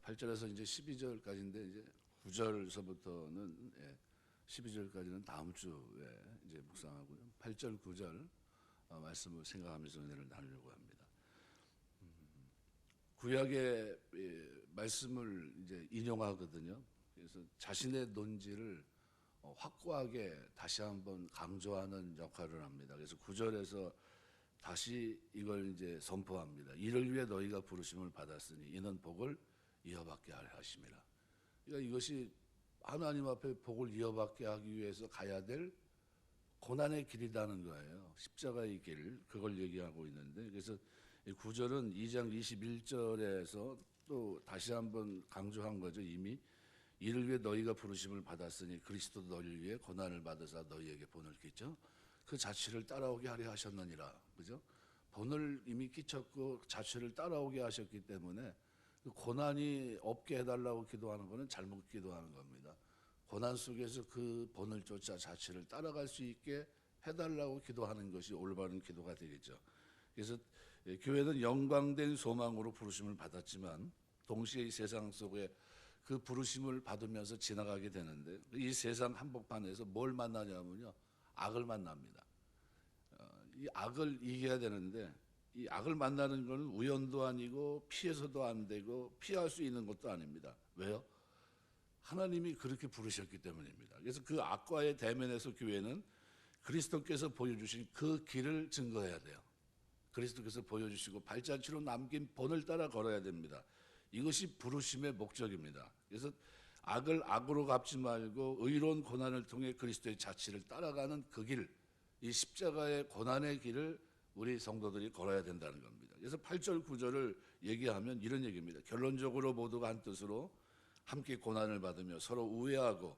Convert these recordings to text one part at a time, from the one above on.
8절에서 이제 12절까지인데 이제 9절서부터는 12절까지는 다음 주에 이제 묵상하고요. 8절, 9절 말씀을 생각하면서 은혜를 나누려고 합니다. 구약의 말씀을 이제 인용하거든요. 그래서 자신의 논지를 확고하게 다시 한번 강조하는 역할을 합니다. 그래서 9절에서 다시 이걸 이제 선포합니다. 이를 위해 너희가 부르심을 받았으니 이는 복을 이어받게 하려 하심이라. 그러니까 이것이 하나님 앞에 복을 이어받게 하기 위해서 가야 될 고난의 길이라는 거예요. 십자가의 길, 그걸 얘기하고 있는데, 그래서 9절은 2장 21절에서 또 다시 한번 강조한 거죠. 이미 이를 위해 너희가 부르심을 받았으니 그리스도도 너희를 위해 고난을 받으사 너희에게 본을 끼쳐 그 자취를 따라오게 하려 하셨느니라. 그죠? 본을 이미 끼쳤고 자취를 따라오게 하셨기 때문에 그 고난이 없게 해달라고 기도하는 것은 잘못 기도하는 겁니다. 고난 속에서 그 본을 쫓아 자취를 따라갈 수 있게 해달라고 기도하는 것이 올바른 기도가 되겠죠. 그래서 교회는 영광된 소망으로 부르심을 받았지만 동시에 이 세상 속에 그 부르심을 받으면서 지나가게 되는데 이 세상 한복판에서 뭘 만나냐면요, 악을 만납니다. 이 악을 이겨야 되는데 이 악을 만나는 것은 우연도 아니고 피해서도 안 되고 피할 수 있는 것도 아닙니다. 왜요? 하나님이 그렇게 부르셨기 때문입니다. 그래서 그 악과의 대면에서 교회는 그리스도께서 보여주신 그 길을 증거해야 돼요. 그리스도께서 보여주시고 발자취로 남긴 본을 따라 걸어야 됩니다. 이것이 부르심의 목적입니다. 그래서 악을 악으로 갚지 말고 의로운 고난을 통해 그리스도의 자취를 따라가는 그 길, 이 십자가의 고난의 길을 우리 성도들이 걸어야 된다는 겁니다. 그래서 8절 9절을 얘기하면 이런 얘기입니다. 결론적으로 모두가 한 뜻으로 함께 고난을 받으며 서로 우애하고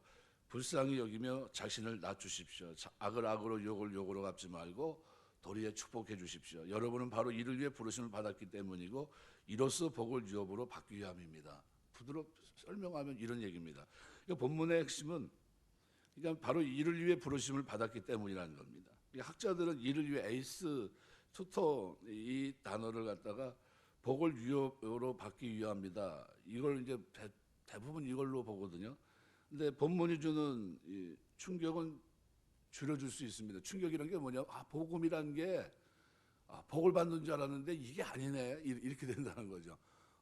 불쌍히 여기며 자신을 낮추십시오. 악을 악으로 욕을 욕으로 갚지 말고 도리어 축복해 주십시오. 여러분은 바로 이를 위해 부르심을 받았기 때문이고 이로써 복을 유업으로 받기 위함입니다. 부드럽게 설명하면 이런 얘기입니다. 본문의 핵심은 그러니까 바로 이를 위해 부르심을 받았기 때문이라는 겁니다. 학자들은 이를 위해 에이스 투토 이 단어를 갖다가 복을 유업으로 받기 위함이다. 이걸 이제 대부분 이걸로 보거든요. 근데 본문이 주는 이 충격은 줄여줄 수 있습니다. 충격이라는 게 뭐냐? 복음이라는 게 복을 받는 줄 알았는데 이게 아니네. 이렇게 된다는 거죠.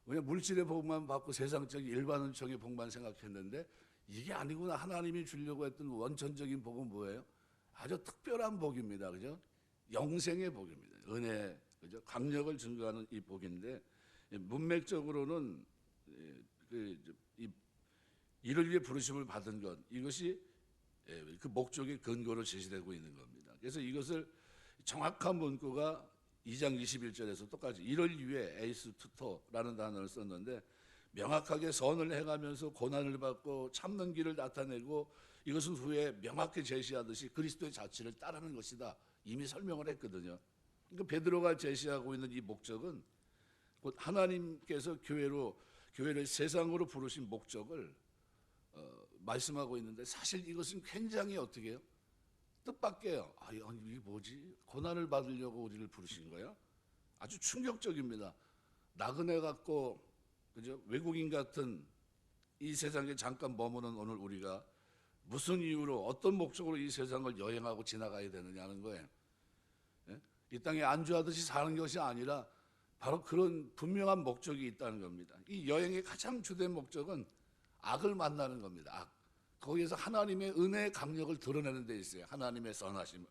왜냐하면 물질의 복만 받고 세상적인 일반적인 복만 생각했는데 이게 아니구나. 하나님이 주려고 했던 원천적인 복은 뭐예요? 아주 특별한 복입니다. 그죠? 영생의 복입니다. 은혜, 그죠? 강력을 증거하는 이 복인데 문맥적으로는 이를 위해 부르심을 받은 것, 이것이 그 목적의 근거로 제시되고 있는 겁니다. 그래서 이것을 정확한 문구가 2장 21절에서 똑같이 이를 위해 에이스 투토라는 단어를 썼는데 명확하게 선을 행하면서 고난을 받고 참는 길을 나타내고 이것은 후에 명확히 제시하듯이 그리스도의 자취를 따르는 것이다. 이미 설명을 했거든요. 그러니까 베드로가 제시하고 있는 이 목적은 곧 하나님께서 교회를 세상으로 부르신 목적을 말씀하고 있는데 사실 이것은 굉장히 어떻게 해요? 뜻밖이에요. 이게 뭐지? 고난을 받으려고 우리를 부르신 거야? 아주 충격적입니다. 나그네 같고 그죠? 외국인 같은 이 세상에 잠깐 머무는 오늘 우리가 무슨 이유로 어떤 목적으로 이 세상을 여행하고 지나가야 되느냐는 거예요. 예? 이 땅에 안주하듯이 사는 것이 아니라 바로 그런 분명한 목적이 있다는 겁니다. 이 여행의 가장 주된 목적은 악을 만나는 겁니다. 악. 거기에서 하나님의 은혜의 강력을 드러내는 데 있어요. 하나님의 선하심을.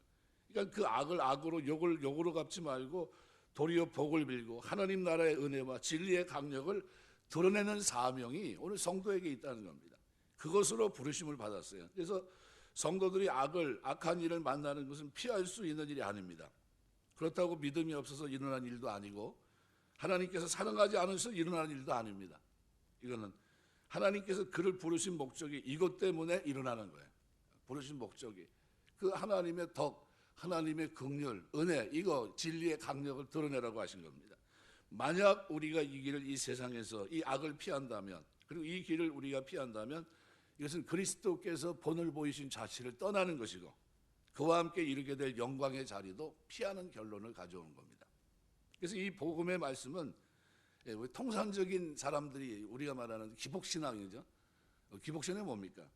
그러니까 그 악을 악으로 욕을 욕으로 갚지 말고 도리어 복을 빌고 하나님 나라의 은혜와 진리의 강력을 드러내는 사명이 오늘 성도에게 있다는 겁니다. 그것으로 부르심을 받았어요. 그래서 성도들이 악한 일을 만나는 것은 피할 수 있는 일이 아닙니다. 그렇다고 믿음이 없어서 일어난 일도 아니고 하나님께서 사랑하지 않으셔서 일어난 일도 아닙니다. 이거는 하나님께서 그를 부르신 목적이 이것 때문에 일어나는 거예요. 부르신 목적이 그 하나님의 덕, 하나님의 긍휼, 은혜, 이거 진리의 강력을 드러내라고 하신 겁니다. 만약 우리가 이 길을 이 세상에서 이 악을 피한다면 그리고 이 길을 우리가 피한다면 이것은 그리스도께서 본을 보이신 자취를 떠나는 것이고 그와 함께 이르게 될 영광의 자리도 피하는 결론을 가져오는 겁니다. 그래서 이 복음의 말씀은 예, 우리 통상적인 사람들이 우리가 말하는 기복신앙이죠. 기복신앙이 뭡니까?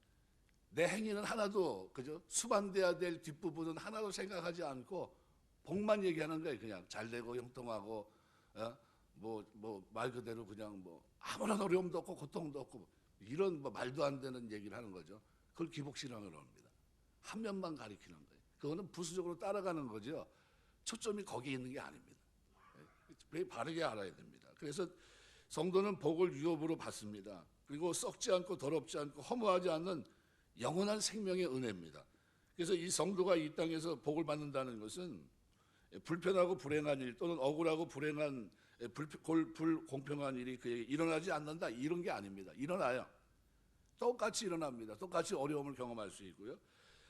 내 행위는 하나도 그죠? 수반돼야 될 뒷부분은 하나도 생각하지 않고 복만 얘기하는 거예요. 그냥 잘 되고 형통하고 말 그대로 그냥 아무런 어려움도 없고 고통도 없고 이런 말도 안 되는 얘기를 하는 거죠. 그걸 기복신앙이라고 합니다. 한 면만 가리키는 거예요. 그거는 부수적으로 따라가는 거죠. 초점이 거기에 있는 게 아닙니다. 바르게 알아야 됩니다. 그래서 성도는 복을 유업으로 받습니다. 그리고 썩지 않고 더럽지 않고 허무하지 않는 영원한 생명의 은혜입니다. 그래서 이 성도가 이 땅에서 복을 받는다는 것은 불편하고 불행한 일 또는 억울하고 불행한 불공평한 일이 그에게 일어나지 않는다 이런 게 아닙니다. 일어나요. 똑같이 일어납니다. 똑같이 어려움을 경험할 수 있고요.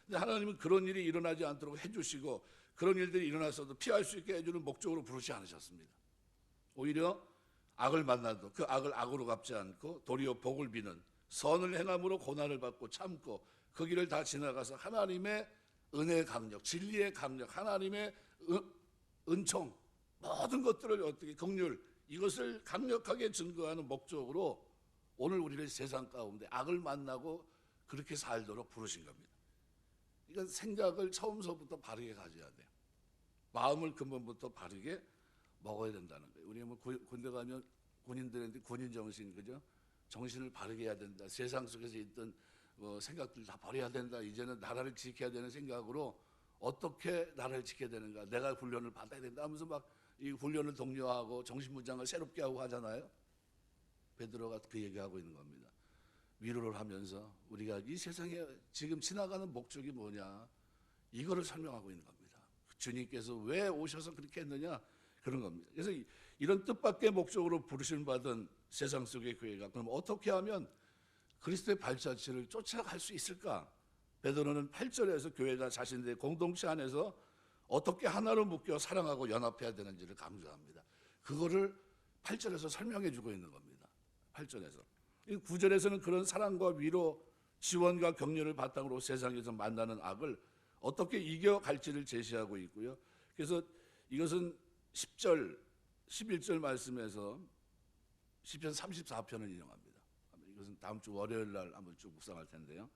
근데 하나님은 그런 일이 일어나지 않도록 해주시고 그런 일들이 일어났어도 피할 수 있게 해주는 목적으로 부르지 않으셨습니다. 오히려 악을 만나도 그 악을 악으로 갚지 않고 도리어 복을 비는 선을 행함으로 고난을 받고 참고 그 길을 다 지나가서 하나님의 은혜의 강력, 진리의 강력, 하나님의 은총 모든 것들을 어떻게 긍휼 이것을 강력하게 증거하는 목적으로 오늘 우리를 세상 가운데 악을 만나고 그렇게 살도록 부르신 겁니다. 그러니까 생각을 처음서부터 바르게 가져야 돼요. 마음을 근본부터 바르게 먹어야 된다는 거예요. 우리 군대 가면 군인들한테 군인 정신 그죠? 정신을 바르게 해야 된다. 세상 속에서 있던 생각들 다 버려야 된다. 이제는 나라를 지켜야 되는 생각으로 어떻게 나라를 지켜야 되는가. 내가 훈련을 받아야 된다 하면서 막 이 훈련을 독려하고 정신무장을 새롭게 하고 하잖아요. 베드로가 그 얘기하고 있는 겁니다. 위로를 하면서 우리가 이 세상에 지금 지나가는 목적이 뭐냐 이거를 설명하고 있는 겁니다. 주님께서 왜 오셔서 그렇게 했느냐 그런 겁니다. 그래서 이런 뜻밖의 목적으로 부르심 받은 세상 속의 교회가 그럼 어떻게 하면 그리스도의 발자취를 쫓아갈 수 있을까? 베드로는 8절에서 교회가 자신들의 공동체 안에서 어떻게 하나로 묶여 사랑하고 연합해야 되는지를 강조합니다. 그거를 8절에서 설명해 주고 있는 겁니다. 8절에서. 9절에서는 그런 사랑과 위로, 지원과 격려를 바탕으로 세상에서 만나는 악을 어떻게 이겨갈지를 제시하고 있고요. 그래서 이것은 10절, 11절 말씀에서 시편 34편을 인용합니다. 이것은 다음 주 월요일 날 한번 쭉 묵상할 텐데요.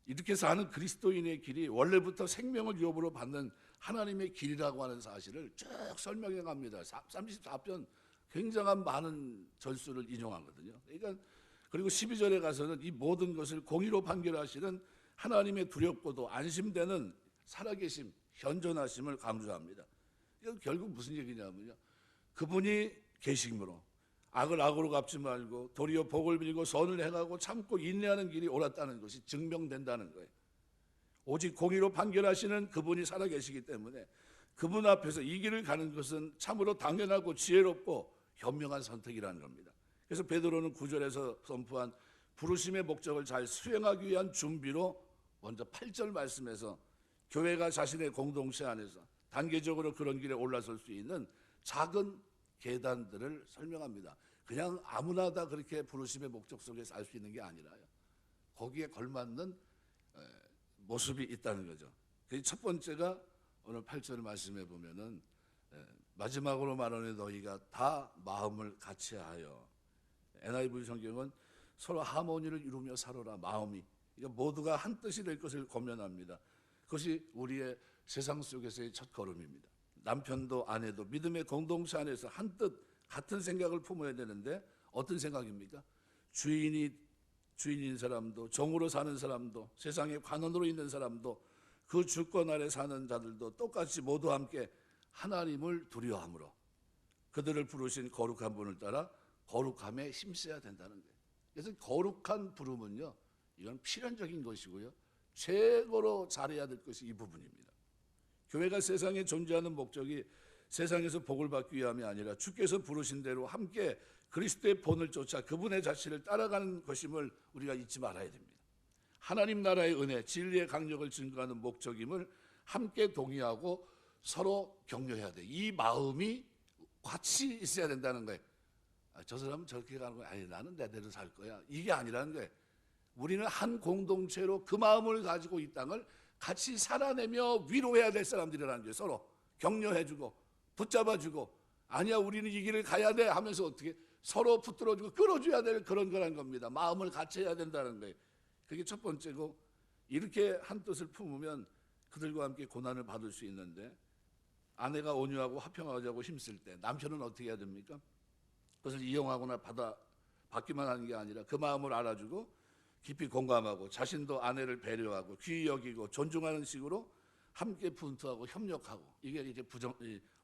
이렇게 사는 그리스도인의 길이 원래부터 생명을 유업으로 받는 하나님의 길이라고 하는 사실을 쭉 설명해 갑니다. 34편 굉장한 많은 절수를 인용하거든요. 그러니까 그리고 12절에 가서는 이 모든 것을 공의로 판결하시는 하나님의 두렵고도 안심되는 살아계심, 현존하심을 강조합니다. 이건 결국 무슨 얘기냐면요. 그분이 계심으로 악을 악으로 갚지 말고 도리어 복을 빌고 선을 행하고 참고 인내하는 길이 옳았다는 것이 증명된다는 거예요. 오직 공의로 판결하시는 그분이 살아계시기 때문에 그분 앞에서 이 길을 가는 것은 참으로 당연하고 지혜롭고 현명한 선택이라는 겁니다. 그래서 베드로는 9절에서 선포한 부르심의 목적을 잘 수행하기 위한 준비로 먼저 8절 말씀에서 교회가 자신의 공동체 안에서 단계적으로 그런 길에 올라설 수 있는 작은 계단들을 설명합니다. 그냥 아무나 다 그렇게 부르심의 목적 속에서 알 수 있는 게 아니라요. 거기에 걸맞는 모습이 있다는 거죠. 첫 번째가 오늘 8절 말씀해 보면은 마지막으로 말하는 너희가 다 마음을 같이하여 NIV 성경은 서로 하모니를 이루며 살아라 마음이 그러니까 모두가 한 뜻이 될 것을 권면합니다. 그것이 우리의 세상 속에서의 첫 걸음입니다. 남편도 아내도 믿음의 공동체 안에서 한 뜻 같은 생각을 품어야 되는데 어떤 생각입니까? 주인인 사람도 종으로 사는 사람도 세상의 관원으로 있는 사람도 그 주권 아래 사는 자들도 똑같이 모두 함께 하나님을 두려워함으로 그들을 부르신 거룩한 분을 따라 거룩함에 힘써야 된다는 거예요. 그래서 거룩한 부름은요, 이건 필연적인 것이고요, 최고로 잘해야 될 것이 이 부분입니다. 교회가 세상에 존재하는 목적이 세상에서 복을 받기 위함이 아니라 주께서 부르신 대로 함께 그리스도의 본을 쫓아 그분의 자신을 따라가는 것임을 우리가 잊지 말아야 됩니다. 하나님 나라의 은혜, 진리의 강력을 증거하는 목적임을 함께 동의하고 서로 격려해야 돼. 이 마음이 같이 있어야 된다는 거예요. 저 사람은 저렇게 가는 거야. 아니 나는 내대로 살 거야. 이게 아니라는 거예요. 우리는 한 공동체로 그 마음을 가지고 이 땅을 같이 살아내며 위로해야 될 사람들이라는 거예요. 서로 격려해주고 붙잡아주고 아니야 우리는 이 길을 가야 돼 하면서 어떻게 서로 붙들어주고 끌어줘야 될 그런 거란 겁니다. 마음을 같이 해야 된다는 거예요. 그게 첫 번째고, 이렇게 한 뜻을 품으면 그들과 함께 고난을 받을 수 있는데, 아내가 온유하고 화평하자고 힘쓸 때 남편은 어떻게 해야 됩니까? 그것을 이용하거나 받기만 하는 게 아니라 그 마음을 알아주고 깊이 공감하고 자신도 아내를 배려하고 귀히 여기고 존중하는 식으로 함께 분투하고 협력하고, 이게 이제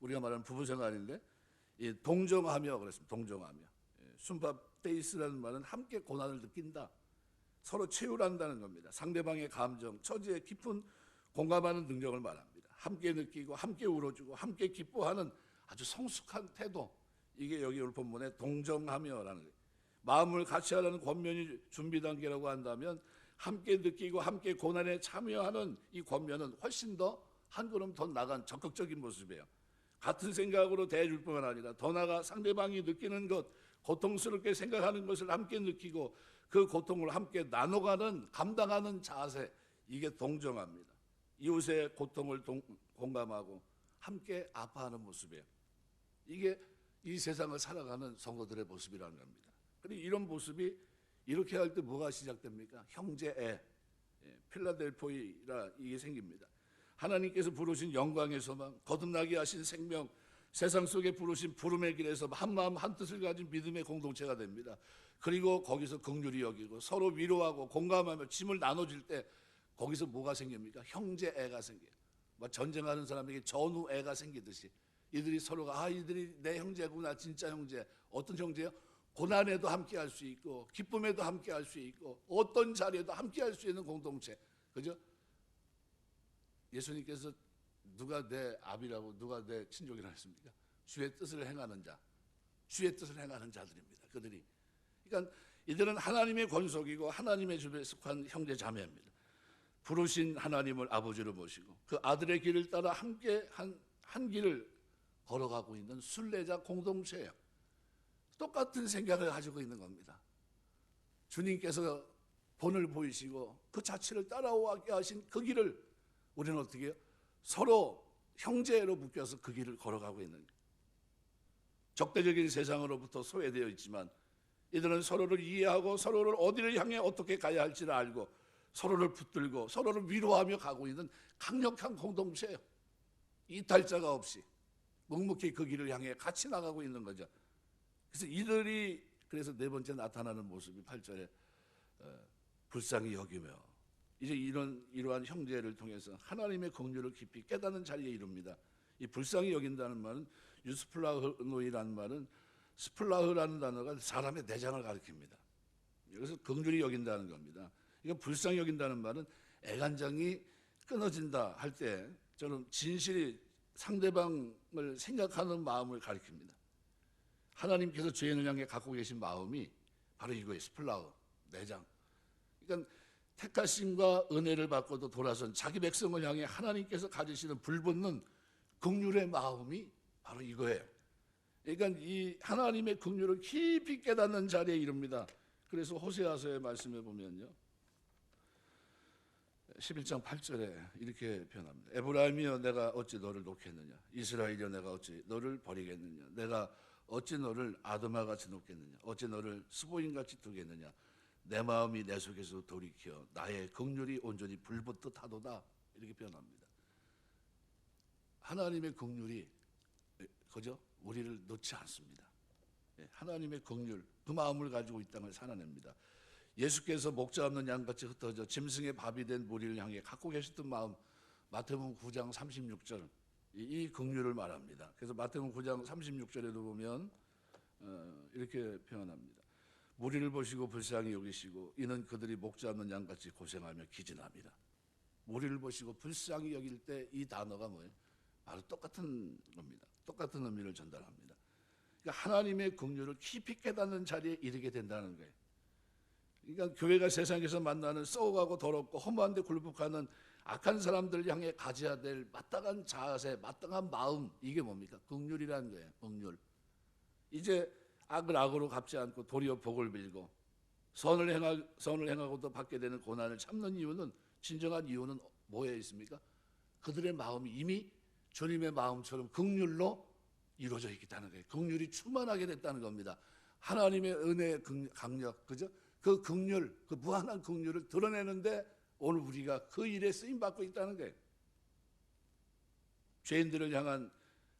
우리가 말하는 부부 생활인데, 동정하며 그랬습니다. 동정하며. 순밥데이스라는 말은 함께 고난을 느낀다, 서로 채울한다는 겁니다. 상대방의 감정, 처지에 깊은 공감하는 능력을 말합니다. 함께 느끼고 함께 울어주고 함께 기뻐하는 아주 성숙한 태도, 이게 여기 올 본문에 동정하며라는 거예요. 마음을 같이 하라는 권면이 준비 단계라고 한다면, 함께 느끼고 함께 고난에 참여하는 이 권면은 훨씬 더 한 걸음 더 나간 적극적인 모습이에요. 같은 생각으로 대해줄 뿐만 아니라 더 나아가 상대방이 느끼는 것, 고통스럽게 생각하는 것을 함께 느끼고 그 고통을 함께 나눠가는, 감당하는 자세, 이게 동정합니다. 이웃의 고통을 공감하고 함께 아파하는 모습이에요. 이게 이 세상을 살아가는 성도들의 모습이라는 겁니다. 그리고 이런 모습이 이렇게 할 때 뭐가 시작됩니까? 형제애, 필라델포이라 이게 생깁니다. 하나님께서 부르신 영광의 소망, 거듭나게 하신 생명, 세상 속에 부르신 부름의 길에서 한 마음 한 뜻을 가진 믿음의 공동체가 됩니다. 그리고 거기서 긍휼히 여기고 서로 위로하고 공감하며 짐을 나눠줄 때 거기서 뭐가 생깁니까? 형제애가 생겨요. 전쟁하는 사람에게 전우애가 생기듯이 이들이 서로가 이들이 내 형제구나, 진짜 형제. 어떤 형제요? 고난에도 함께 할 수 있고 기쁨에도 함께 할 수 있고 어떤 자리에도 함께 할 수 있는 공동체. 그죠? 예수님께서 누가 내 아비라고 누가 내 친족이라고 했습니까? 주의 뜻을 행하는 자, 주의 뜻을 행하는 자들입니다. 그들이. 그러니까 이들은 하나님의 권속이고 하나님의 집에 속한 형제 자매입니다. 부르신 하나님을 아버지로 모시고 그 아들의 길을 따라 함께 한 길을 걸어가고 있는 순례자 공동체예요. 똑같은 생각을 가지고 있는 겁니다. 주님께서 본을 보이시고 그 자체를 따라오게 하신 그 길을 우리는 어떻게 해요? 서로 형제로 묶여서 그 길을 걸어가고 있는 거예요. 적대적인 세상으로부터 소외되어 있지만 이들은 서로를 이해하고 서로를 어디를 향해 어떻게 가야 할지를 알고 서로를 붙들고 서로를 위로하며 가고 있는 강력한 공동체예요. 이탈자가 없이 묵묵히 그 길을 향해 같이 나가고 있는 거죠. 그래서 이들이 그래서 네 번째 나타나는 모습이 8절에 불쌍히 여기며, 이제 이러한 형제를 통해서 하나님의 긍휼을 깊이 깨닫는 자리에 이릅니다. 이 불쌍히 여긴다는 말은 유스플라흐노이라는 말은 스플라흐라는 단어가 사람의 내장을 가리킵니다. 그래서 긍휼히 여긴다는 겁니다. 이건 불쌍히 여긴다는 말은 애간장이 끊어진다 할 때처럼 진실이 상대방을 생각하는 마음을 가리킵니다. 하나님께서 죄인을 향해 갖고 계신 마음이 바로 이거예요. 스플라흐, 내장. 그러니까 택하심과 은혜를 받고도 돌아선 자기 백성을 향해 하나님께서 가지시는 불붙는 긍휼의 마음이 바로 이거예요. 그러니까 이 하나님의 긍휼을 깊이 깨닫는 자리에 이릅니다. 그래서 호세아서의 말씀에 보면요, 11장 8절에 이렇게 표현합니다. 에브라임이여 내가 어찌 너를 놓겠느냐, 이스라엘이여 내가 어찌 너를 버리겠느냐, 내가 어찌 너를 아드마같이 놓겠느냐, 어찌 너를 스보임같이 두겠느냐, 내 마음이 내 속에서 돌이켜 나의 긍휼이 온전히 불붙듯 하도다, 이렇게 표현합니다. 하나님의 긍휼이 그죠? 우리를 놓지 않습니다. 하나님의 긍휼, 그 마음을 가지고 이 땅을 살아냅니다. 예수께서 목자 없는 양같이 흩어져 짐승의 밥이 된 무리를 향해 갖고 계셨던 마음, 마태복음 9장 36절 이 긍휼을 말합니다. 그래서 마태복음 9장 36절에도 보면 이렇게 표현합니다. 무리를 보시고 불쌍히 여기시고 이는 그들이 목자 없는 양같이 고생하며 기진합니다. 무리를 보시고 불쌍히 여길 때 이 단어가 뭐예요? 바로 똑같은 겁니다. 똑같은 의미를 전달합니다. 그러니까 하나님의 긍휼을 깊이 깨닫는 자리에 이르게 된다는 거예요. 그러니까 교회가 세상에서 만나는 썩어가고 더럽고 허무한 데 굴복하는 악한 사람들 향해 가져야 될 마땅한 자세, 마땅한 마음, 이게 뭡니까? 긍휼이라는 거예요. 긍휼. 이제 악을 악으로 갚지 않고 도리어 복을 빌고 선을 행하고도 받게 되는 고난을 참는 이유는, 진정한 이유는 뭐에 있습니까? 그들의 마음이 이미 주님의 마음처럼 긍휼로 이루어져 있다는 거예요. 긍휼이 충만하게 됐다는 겁니다. 하나님의 은혜의 강력, 그죠? 그 긍휼, 그 무한한 긍휼을 드러내는데 오늘 우리가 그 일에 쓰임 받고 있다는 거예요. 죄인들을 향한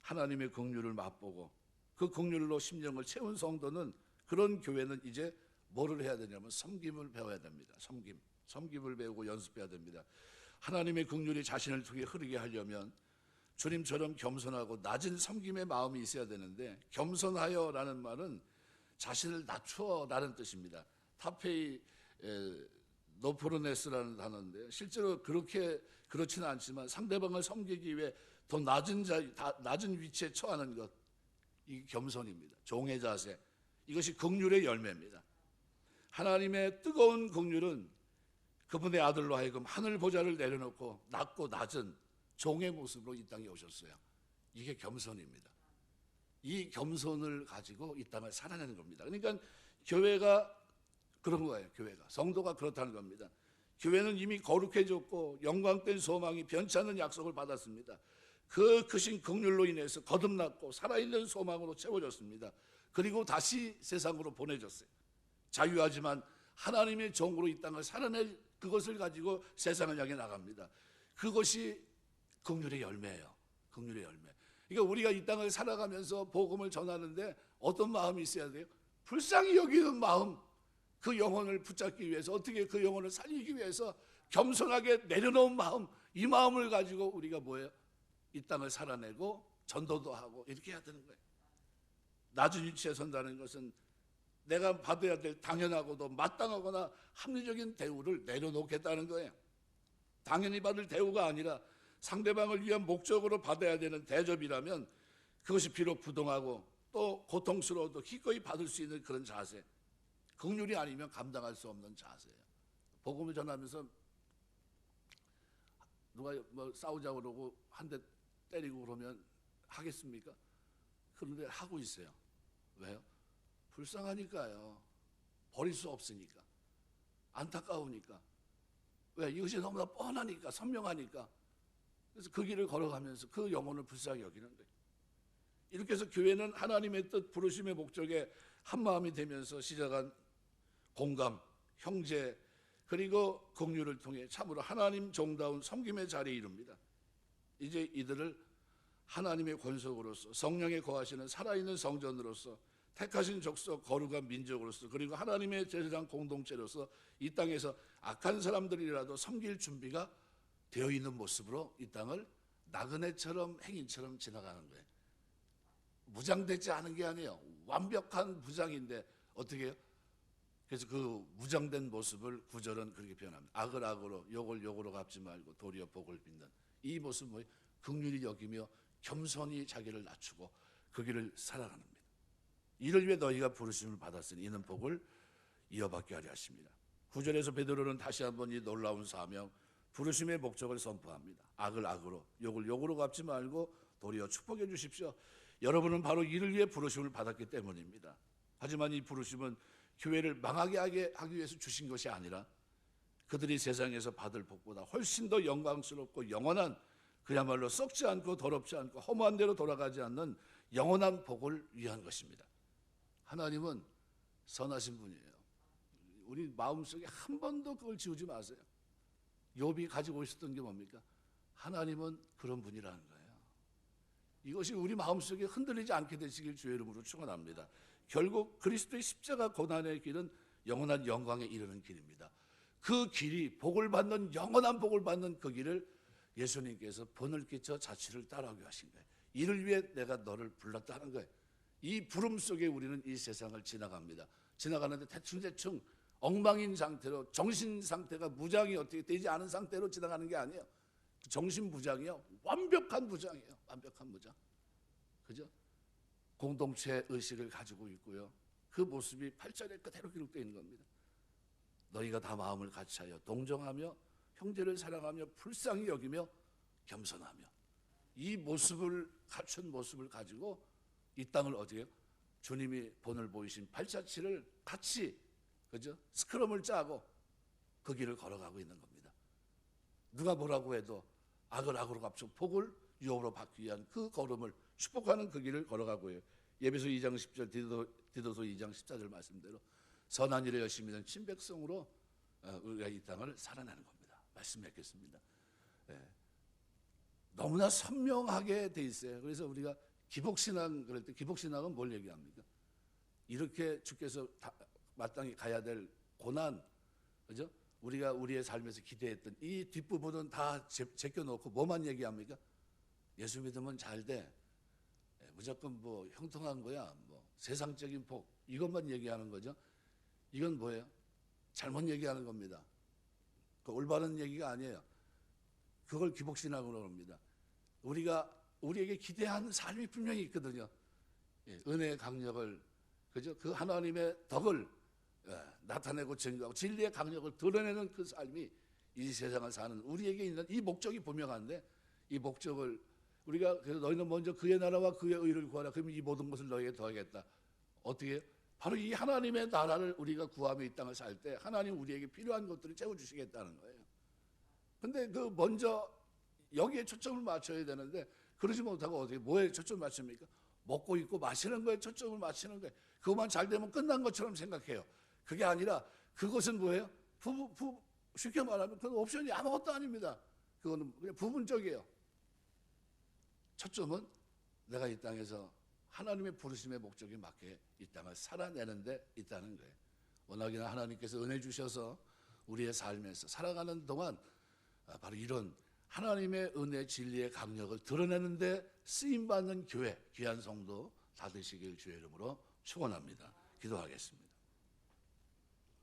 하나님의 긍휼을 맛보고 그 긍휼로 심령을 채운 성도는, 그런 교회는 이제 뭐를 해야 되냐면 섬김을 배워야 됩니다. 섬김을 배우고 연습해야 됩니다. 하나님의 긍휼이 자신을 통해 흐르게 하려면 주님처럼 겸손하고 낮은 섬김의 마음이 있어야 되는데, 겸손하여라는 말은 자신을 낮추어라는 뜻입니다. 타페이 노프로네스라는 단어인데, 실제로 그렇지는 않지만 상대방을 섬기기 위해 더 낮은 위치에 처하는 것, 이 겸손입니다. 종의 자세, 이것이 긍휼의 열매입니다. 하나님의 뜨거운 긍휼은 그분의 아들로 하여금 하늘 보좌를 내려놓고 낮고 낮은 종의 모습으로 이 땅에 오셨어요. 이게 겸손입니다. 이 겸손을 가지고 이 땅을 살아내는 겁니다. 그러니까 교회가 그런 거예요. 교회가, 성도가 그렇다는 겁니다. 교회는 이미 거룩해졌고 영광된 소망이 변치 않는 약속을 받았습니다. 그 크신 긍휼로 인해서 거듭났고 살아있는 소망으로 채워졌습니다. 그리고 다시 세상으로 보내졌어요. 자유하지만 하나님의 종으로 이 땅을 살아낼 그것을 가지고 세상을 향해 나갑니다. 그것이 긍휼의 열매예요. 긍휼의 열매. 그러니까 우리가 이 땅을 살아가면서 복음을 전하는데 어떤 마음이 있어야 돼요? 불쌍히 여기는 마음. 그 영혼을 붙잡기 위해서, 어떻게 그 영혼을 살리기 위해서 겸손하게 내려놓은 마음, 이 마음을 가지고 우리가 뭐예요? 이 땅을 살아내고 전도도 하고 이렇게 해야 되는 거예요. 낮은 위치에 선다는 것은 내가 받아야 될 당연하고도 마땅하거나 합리적인 대우를 내려놓겠다는 거예요. 당연히 받을 대우가 아니라 상대방을 위한 목적으로 받아야 되는 대접이라면 그것이 비록 부동하고 또 고통스러워도 기꺼이 받을 수 있는 그런 자세, 긍휼이 아니면 감당할 수 없는 자세예요. 복음을 전하면서 누가 뭐 싸우자고 그러고 한 대 때리고 그러면 하겠습니까? 그런데 하고 있어요. 왜요? 불쌍하니까요. 버릴 수 없으니까. 안타까우니까. 왜? 이것이 너무나 뻔하니까, 선명하니까. 그래서 그 길을 걸어가면서 그 영혼을 불쌍히 여기는 거예요. 이렇게 해서 교회는 하나님의 뜻, 부르심의 목적에 한마음이 되면서 시작한 공감, 형제, 그리고 긍휼을 통해 참으로 하나님 종다운 섬김의 자리에 이릅니다. 이제 이들을 하나님의 권속으로서, 성령에 거하시는 살아있는 성전으로서, 택하신 족속, 거룩한 민족으로서, 그리고 하나님의 제사장 공동체로서 이 땅에서 악한 사람들이라도 섬길 준비가 되어 있는 모습으로 이 땅을 나그네처럼, 행인처럼 지나가는 거예요. 무장되지 않은 게 아니에요. 완벽한 무장인데 어떻게 해요? 그래서 그 무장된 모습을 구절은 그렇게 표현합니다. 악을 악으로, 욕을 욕으로 갚지 말고 도리어 복을 빚는 이 모습은 뭐예요? 긍휼히 여기며 겸손히 자기를 낮추고 그 길을 살아가는 겁니다. 이를 위해 너희가 부르심을 받았으니 이는 복을 이어받게 하려 하십니다. 9절에서 베드로는 다시 한번 이 놀라운 사명, 부르심의 목적을 선포합니다. 악을 악으로, 욕을 욕으로 갚지 말고 도리어 축복해 주십시오. 여러분은 바로 이를 위해 부르심을 받았기 때문입니다. 하지만 이 부르심은 교회를 망하게 하기 위해서 주신 것이 아니라 그들이 세상에서 받을 복보다 훨씬 더 영광스럽고 영원한, 그야말로 썩지 않고 더럽지 않고 허무한 대로 돌아가지 않는 영원한 복을 위한 것입니다. 하나님은 선하신 분이에요. 우리 마음속에 한 번도 그걸 지우지 마세요. 욥이 가지고 있었던 게 뭡니까? 하나님은 그런 분이라는 거예요. 이것이 우리 마음속에 흔들리지 않게 되시길 주의 이름으로 축원합니다. 결국 그리스도의 십자가 고난의 길은 영원한 영광에 이르는 길입니다. 그 길이 복을 받는, 영원한 복을 받는 그 길을 예수님께서 본을 끼쳐 자취를 따라오게 하신 거예요. 이를 위해 내가 너를 불렀다 하는 거예요. 이 부름 속에 우리는 이 세상을 지나갑니다. 지나가는데 대충 엉망인 상태로, 정신 상태가 무장이 어떻게 되지 않은 상태로 지나가는 게 아니에요. 정신 무장이요, 완벽한 무장이에요. 완벽한 무장. 그죠? 공동체 의식을 가지고 있고요. 그 모습이 8절에 그대로 기록되어 있는 겁니다. 너희가 다 마음을 같이하여 동정하며 형제를 사랑하며 불쌍히 여기며 겸손하며, 이 모습을 갖춘 모습을 가지고 이 땅을 어디에요? 주님이 본을 보이신 발자취를 같이, 그죠? 스크럼을 짜고 그 길을 걸어가고 있는 겁니다. 누가 뭐라고 해도 악을 악으로 갚고 복을 유업으로 받기 위한 그 걸음을 축복하는 그 길을 걸어가고요. 예배소 2장 10절, 디도서 2장 14절 말씀대로 선한 일에 열심히 된 친백성으로 우리가 이 땅을 살아내는 겁니다. 말씀 맺겠습니다. 예. 너무나 선명하게 돼 있어요. 그래서 우리가 기복신앙 그럴 때 기복신앙은 뭘 얘기합니까? 이렇게 주께서 마땅히 가야 될 고난, 그죠? 우리가 우리의 삶에서 기대했던 이 뒷부분은 다 제껴놓고 뭐만 얘기합니까? 예수 믿으면 잘 돼. 무조건 뭐 형통한 거야. 뭐 세상적인 복 이것만 얘기하는 거죠. 이건 뭐예요? 잘못 얘기하는 겁니다. 그 올바른 얘기가 아니에요. 그걸 기복신앙으로 합니다. 우리에게 기대하는 삶이 분명히 있거든요. 예, 은혜의 강력을, 그죠? 그 하나님의 덕을 나타내고 증거하고 진리의 강력을 드러내는 그 삶이 이 세상을 사는 우리에게 있는 이 목적이 분명한데, 이 목적을 우리가 그래서 너희는 먼저 그의 나라와 그의 의를 구하라. 그러면 이 모든 것을 너희에게 더하겠다. 어떻게 해요? 바로 이 하나님의 나라를 우리가 구하며 이 땅을 살 때 하나님 우리에게 필요한 것들을 채워주시겠다는 거예요. 근데 그 먼저 여기에 초점을 맞춰야 되는데 그러지 못하고 어떻게 뭐에 초점을 맞춥니까? 먹고 입고 마시는 거에 초점을 맞추는 거예요. 그것만 잘 되면 끝난 것처럼 생각해요. 그게 아니라 그것은 뭐예요? 쉽게 말하면 그건 옵션이 아무것도 아닙니다. 그거는 그냥 부분적이에요. 초점은 내가 이 땅에서 하나님의 부르심의 목적에 맞게 이 땅을 살아내는 데 있다는 거예요. 워낙이나 하나님께서 은혜 주셔서 우리의 삶에서 살아가는 동안 바로 이런 하나님의 은혜 진리의 강력을 드러내는 데 쓰임받는 교회, 귀한 성도 다 되시길 주의 이름으로 축원합니다. 기도하겠습니다.